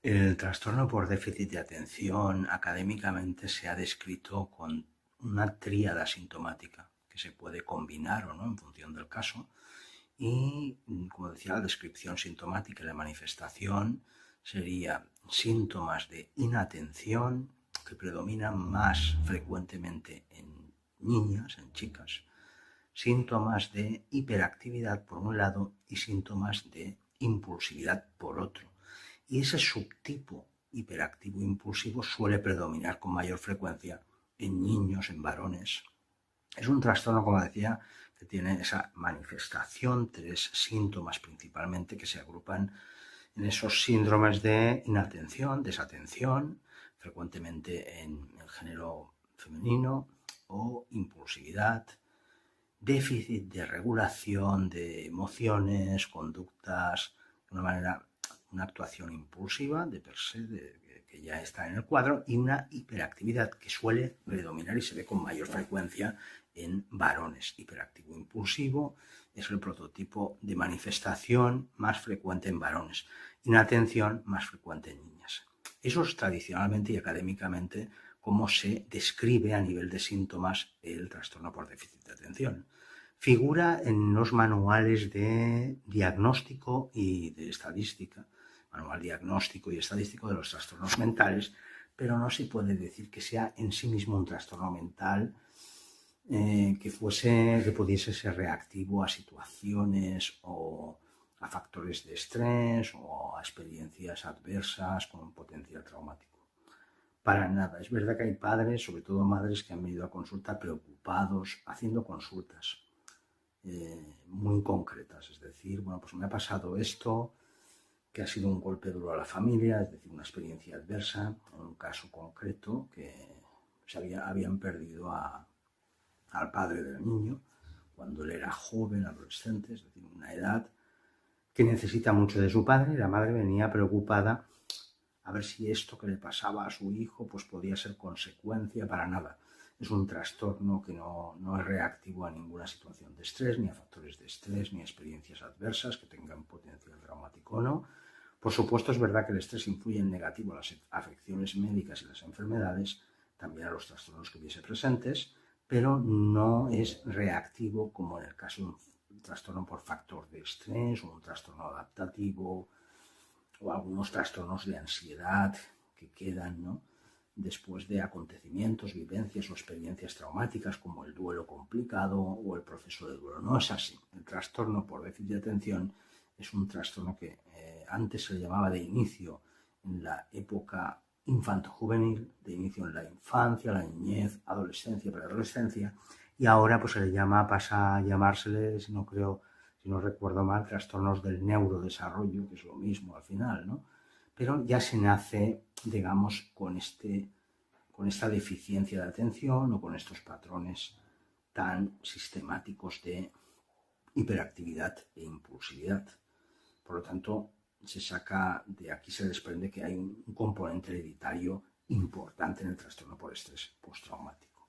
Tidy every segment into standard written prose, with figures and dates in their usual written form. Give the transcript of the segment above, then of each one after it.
El trastorno por déficit de atención académicamente se ha descrito con una tríada sintomática que se puede combinar o no en función del caso. Y, como decía, la descripción sintomática y la manifestación sería síntomas de inatención que predominan más frecuentemente en niñas, en chicas, síntomas de hiperactividad por un lado y síntomas de impulsividad por otro. Y ese subtipo hiperactivo impulsivo suele predominar con mayor frecuencia en niños, en varones. Es un trastorno, como decía, que tiene esa manifestación, tres síntomas principalmente que se agrupan en esos síndromes de inatención, desatención, frecuentemente en el género femenino, o impulsividad, déficit de regulación de emociones, conductas, de una manera, una actuación impulsiva de per se, que ya está en el cuadro, y una hiperactividad que suele predominar y se ve con mayor frecuencia en varones. Hiperactivo impulsivo es el prototipo de manifestación más frecuente en varones. Inatención más frecuente en niñas. Eso es tradicionalmente y académicamente cómo se describe a nivel de síntomas el trastorno por déficit de atención. Figura en los manuales de diagnóstico y de estadística, manual diagnóstico y estadístico de los trastornos mentales, pero no se puede decir que sea en sí mismo un trastorno mental que pudiese ser reactivo a situaciones o a factores de estrés o a experiencias adversas con un potencial traumático. Para nada. Es verdad que hay padres, sobre todo madres, que han venido a consulta preocupados, haciendo consultas muy concretas. Es decir, bueno, pues me ha pasado esto, que ha sido un golpe duro a la familia, es decir, una experiencia adversa, en un caso concreto que habían perdido al padre del niño cuando él era joven, adolescente, es decir, una edad que necesita mucho de su padre, y la madre venía preocupada a ver si esto que le pasaba a su hijo pues podía ser consecuencia. Para nada. Es un trastorno que no es reactivo a ninguna situación de estrés, ni a factores de estrés, ni a experiencias adversas que tengan potencial traumático o no. Por supuesto, es verdad que el estrés influye en negativo a las afecciones médicas y las enfermedades, también a los trastornos que hubiese presentes, pero no es reactivo como en el caso de un trastorno por factor de estrés o un trastorno adaptativo o algunos trastornos de ansiedad que quedan, ¿no?, después de acontecimientos, vivencias o experiencias traumáticas como el duelo complicado o el proceso de duelo. No es así. El trastorno por déficit de atención es un trastorno que antes se le llamaba de inicio en la época infanto-juvenil, de inicio en la infancia, la niñez, adolescencia, preadolescencia, y ahora pues se le llama, pasa a llamársele, si no recuerdo mal, trastornos del neurodesarrollo, que es lo mismo al final, ¿no? Pero ya se nace, digamos, con esta deficiencia de atención o con estos patrones tan sistemáticos de hiperactividad e impulsividad. Por lo tanto, de aquí se desprende que hay un componente hereditario importante en el trastorno por estrés postraumático.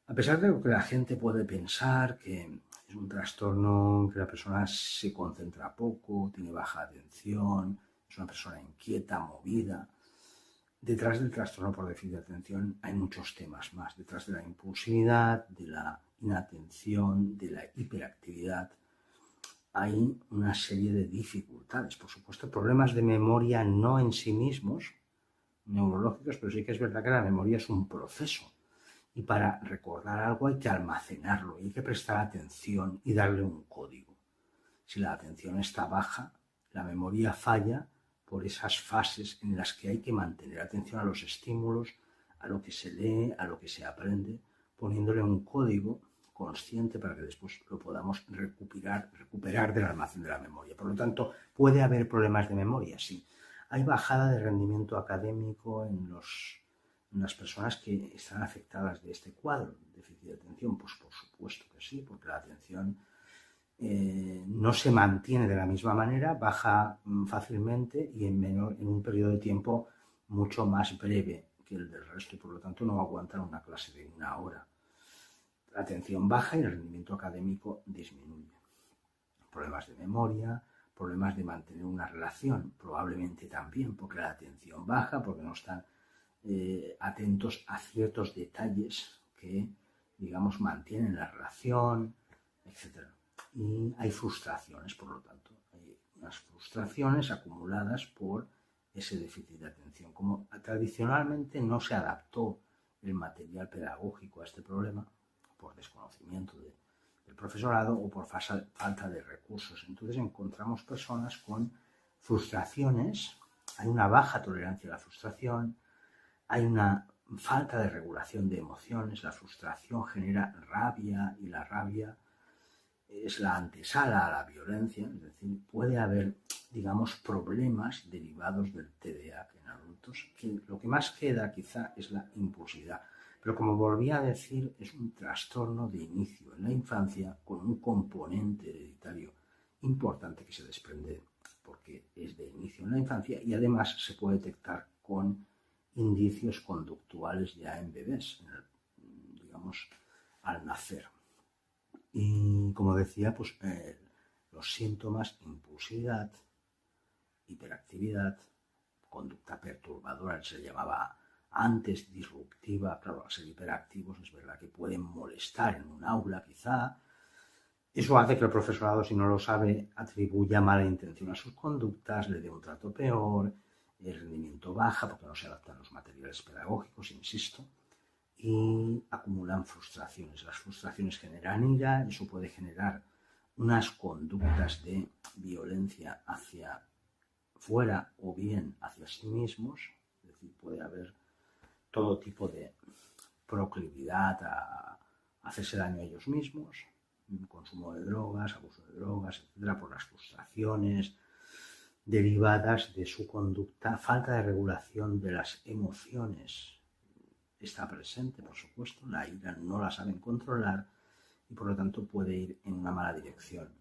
A pesar de lo que la gente puede pensar, que es un trastorno en que la persona se concentra poco, tiene baja atención, es una persona inquieta, movida, detrás del trastorno por déficit de atención hay muchos temas más. Detrás de la impulsividad, de la inatención, de la hiperactividad, hay una serie de dificultades. Por supuesto, problemas de memoria no en sí mismos, neurológicos, pero sí que es verdad que la memoria es un proceso. Y para recordar algo hay que almacenarlo, hay que prestar atención y darle un código. Si la atención está baja, la memoria falla por esas fases en las que hay que mantener atención a los estímulos, a lo que se lee, a lo que se aprende, poniéndole un código consciente para que después lo podamos recuperar del almacén de la memoria. Por lo tanto, puede haber problemas de memoria, sí. Hay bajada de rendimiento académico en las personas que están afectadas de este cuadro, déficit de atención. Pues por supuesto que sí, porque la atención no se mantiene de la misma manera, baja fácilmente y en un periodo de tiempo mucho más breve que el del resto, y por lo tanto no aguantan una clase de una hora. La atención baja y el rendimiento académico disminuye. Problemas de memoria, problemas de mantener una relación, probablemente también porque la atención baja, porque no están atentos a ciertos detalles que, digamos, mantienen la relación, etc. Y hay frustraciones, por lo tanto, hay unas frustraciones acumuladas por ese déficit de atención. Como tradicionalmente no se adaptó el material pedagógico a este problema, por desconocimiento del profesorado o por falta de recursos. Entonces encontramos personas con frustraciones, hay una baja tolerancia a la frustración, hay una falta de regulación de emociones, la frustración genera rabia y la rabia es la antesala a la violencia, es decir, puede haber, digamos, problemas derivados del TDAH en adultos, que lo que más queda quizá es la impulsividad. Pero como volví a decir, es un trastorno de inicio en la infancia con un componente hereditario importante que se desprende porque es de inicio en la infancia y además se puede detectar con indicios conductuales ya en bebés, digamos, al nacer. Y como decía, pues los síntomas: impulsividad, hiperactividad, conducta perturbadora, se llamaba antes disruptiva. Claro, al ser hiperactivos es verdad que pueden molestar en un aula quizá. Eso hace que el profesorado, si no lo sabe, atribuya mala intención a sus conductas, le dé un trato peor, el rendimiento baja porque no se adaptan los materiales pedagógicos, insisto, y acumulan frustraciones. Las frustraciones generan ira, eso puede generar unas conductas de violencia hacia fuera o bien hacia sí mismos, es decir, puede haber todo tipo de proclividad a hacerse daño a ellos mismos, consumo de drogas, abuso de drogas, etcétera, por las frustraciones derivadas de su conducta, falta de regulación de las emociones está presente, por supuesto, la ira no la saben controlar y por lo tanto puede ir en una mala dirección.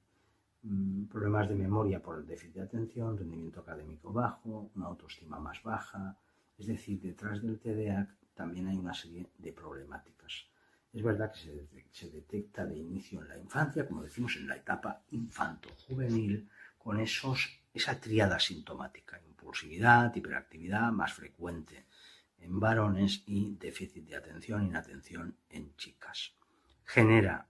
Problemas de memoria por el déficit de atención, rendimiento académico bajo, una autoestima más baja, es decir, detrás del TDAH también hay una serie de problemáticas. Es verdad que se detecta de inicio en la infancia, como decimos, en la etapa infanto-juvenil, con esa tríada sintomática: impulsividad, hiperactividad, más frecuente en varones, y déficit de atención, inatención en chicas. Genera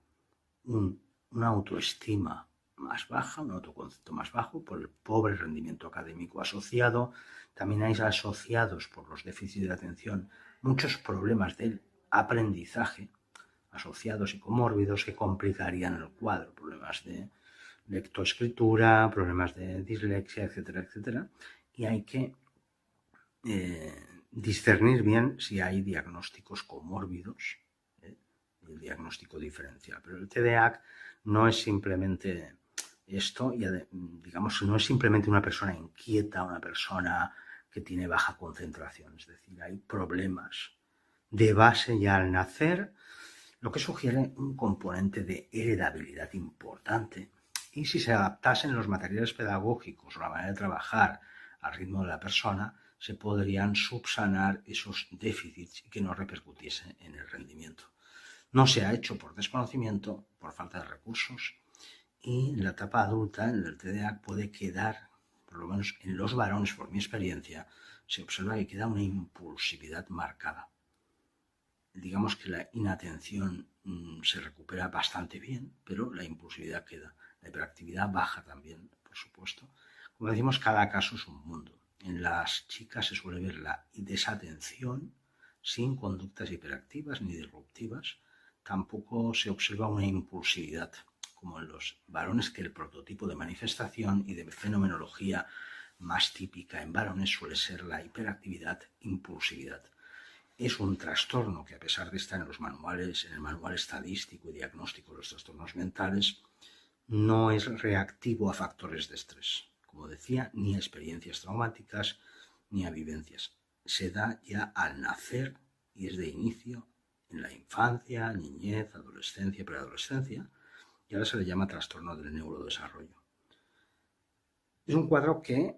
una autoestima más baja, un autoconcepto más bajo por el pobre rendimiento académico asociado. También hay asociados por los déficits de atención muchos problemas del aprendizaje asociados y comórbidos que complicarían el cuadro, problemas de lectoescritura, problemas de dislexia, etcétera, etcétera. Y hay que discernir bien si hay diagnósticos comórbidos, el diagnóstico diferencial. Pero el TDAH no es simplemente esto, y digamos, no es simplemente una persona inquieta, una persona que tiene baja concentración, es decir, hay problemas de base ya al nacer, lo que sugiere un componente de heredabilidad importante. Y si se adaptasen los materiales pedagógicos o la manera de trabajar al ritmo de la persona, se podrían subsanar esos déficits y que no repercutiese en el rendimiento. No se ha hecho por desconocimiento, por falta de recursos, y en la etapa adulta, en el TDAH, puede quedar, por lo menos en los varones, por mi experiencia, se observa que queda una impulsividad marcada. Digamos que la inatención se recupera bastante bien, pero la impulsividad queda. La hiperactividad baja también, por supuesto. Como decimos, cada caso es un mundo. En las chicas se suele ver la desatención sin conductas hiperactivas ni disruptivas. Tampoco se observa una impulsividad como en los varones, que el prototipo de manifestación y de fenomenología más típica en varones suele ser la hiperactividad, impulsividad. Es un trastorno que, a pesar de estar en los manuales, en el manual estadístico y diagnóstico de los trastornos mentales, no es reactivo a factores de estrés, como decía, ni a experiencias traumáticas, ni a vivencias. Se da ya al nacer y es de inicio en la infancia, niñez, adolescencia, preadolescencia, y ahora se le llama trastorno del neurodesarrollo. Es un cuadro que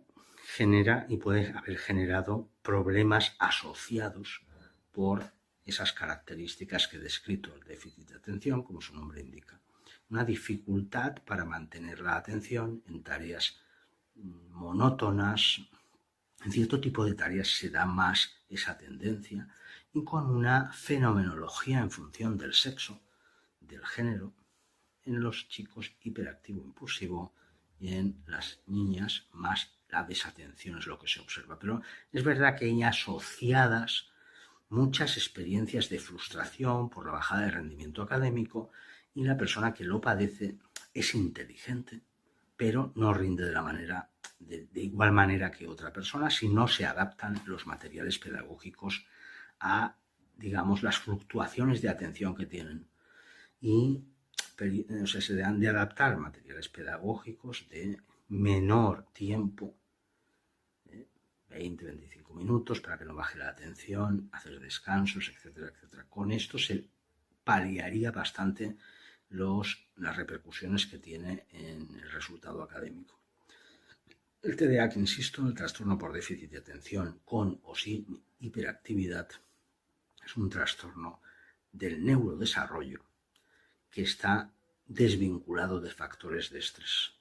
genera y puede haber generado problemas asociados por esas características que he descrito, el déficit de atención, como su nombre indica. Una dificultad para mantener la atención en tareas monótonas. En cierto tipo de tareas se da más esa tendencia y con una fenomenología en función del sexo, del género, en los chicos hiperactivo impulsivo y en las niñas más la desatención es lo que se observa. Pero es verdad que hay asociadas muchas experiencias de frustración por la bajada de rendimiento académico y la persona que lo padece es inteligente, pero no rinde de igual manera que otra persona si no se adaptan los materiales pedagógicos a, digamos, las fluctuaciones de atención que tienen. Y se han de adaptar materiales pedagógicos de menor tiempo, 20-25 minutos, para que no baje la atención, hacer descansos, etcétera, etcétera. Con esto se paliaría bastante las repercusiones que tiene en el resultado académico. El TDAH, que insisto, el trastorno por déficit de atención con o sin hiperactividad, es un trastorno del neurodesarrollo que está desvinculado de factores de estrés.